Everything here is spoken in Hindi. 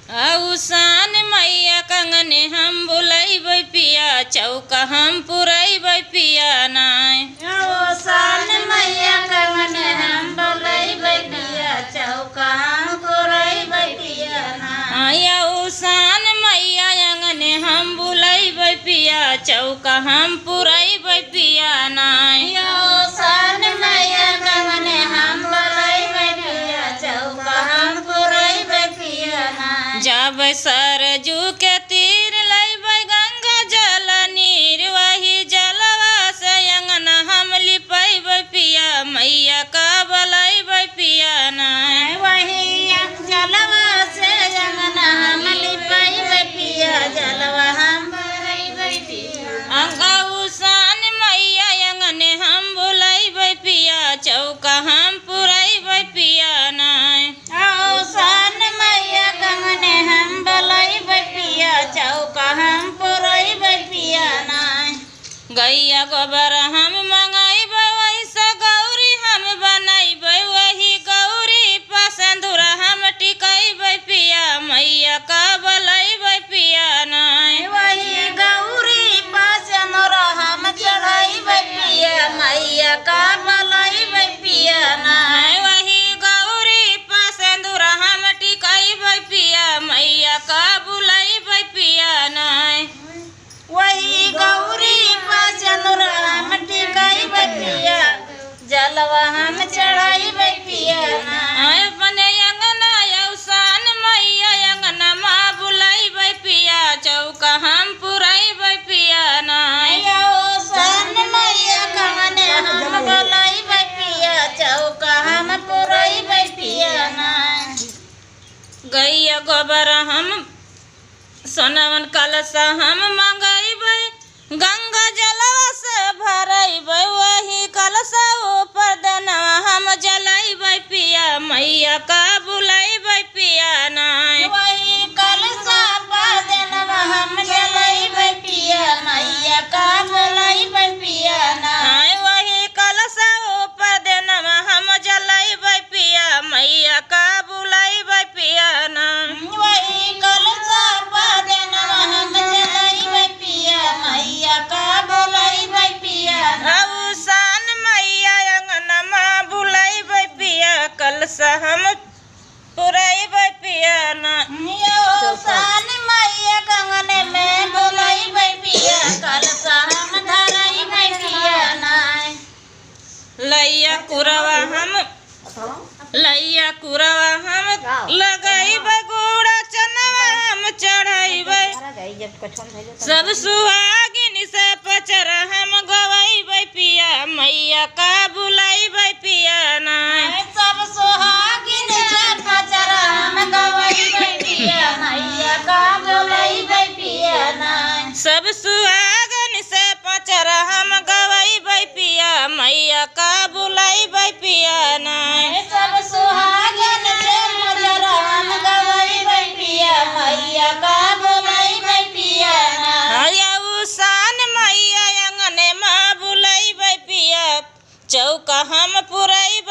औसान मैया कंगने हम बुलैबै पिया चौका हम पुरैबै पिया नाय। औसान मैया कंगने हम बुलैबै पिया चौका हम पुरैबै पिया नाय। औसान मैया अंगने हम बुलैबै पिया चौका हम पुरैबै पिया नाय। औसान मैया कंगने हम बुलैबै पिया चौका हम पुरैबै पिया नाय। जब सरजू के तीर लैबै गंगा जल नीर वही जलवा से अंगना हम लिपैबै पिया मैया का बलैबै पिया नाय। वही जलवा से अंगना हम लिपैबै पिया जलवा हम भरैबै पिया। औसान मैया अंगने हम बुलैबै पिया चौका हम पुरैबै पिया नाय। औसान मैया कंगने हम बुलैबै पिया चौका हम पुरैबै पिया नाय। गैया गोबर हम मंगैबै वैसा गौरी हम बनैबै वही गौरी पर सिंदूर हम टिकैबै पिया मैया का बलैबै पिया नाय। वही गौरी पर सिंदूर हम चढ़ैबै पिया मैया का बलैबै पिया नाय। वही गौरी पर सिंदूर हम टिकैबै पिया मैया का बुलैबै पिया नाय। वही गौरी पर सिंदूर हम टिकैबै पिया जलवा हम चढ़ैबै पिया नाय। अपने अंगना औसान मैया अंगना माँ बुलैबै पिया चौका हम पुरैबै पिया नाय। औसान मैया कंगने हम बुलैबै पिया चौका हम पुरैबै पिया नाय। गैया गोबर हम सोनवन कलशा हम मंगैबै गंगा जलवा से भरैबै वही कलशा ऊपर देनवा हम जलैबै पिया मैया का बुलैबै पिया नाय। वही कलशा पर देनवा हम जलैबै पिया मैया का बुलैबै पिया नाय। वही कलशा ऊपर देनवा हम जलैबै पिया मैया का बुलैबै पिया नाय। वही कलशा पर देनवा हम जलैबै पिया मैया का बुलैबै पिया नाय। औसान मैया अंगना माँ बुलैबै पिया कलशा हम पुरैबै पिया नाय। औसान मैया कंगने में बुलैबै पिया कलशा हम धरैबै पिया नाय। लैया कुरवा हम लगैबै गुड़ा चनवा हम चढ़ैबै सब सुहागिन से पचर हम गवैबै पिया मैया का बुलैबै पिया नाय। सब सुहागिन से पचर हम गवैबै पिया मैया का बुलैबै पिया नाय। सब सुहागन से पचर हम गवैबै पिया मैया का बुलैबै पिया नाय। सब सुहागिन से पचर हम गवैबै पिया मैया का बुलैबै पिया नाय। औसान मैया अंगने माँ बुलैबै पिया चौका हम पुरैबै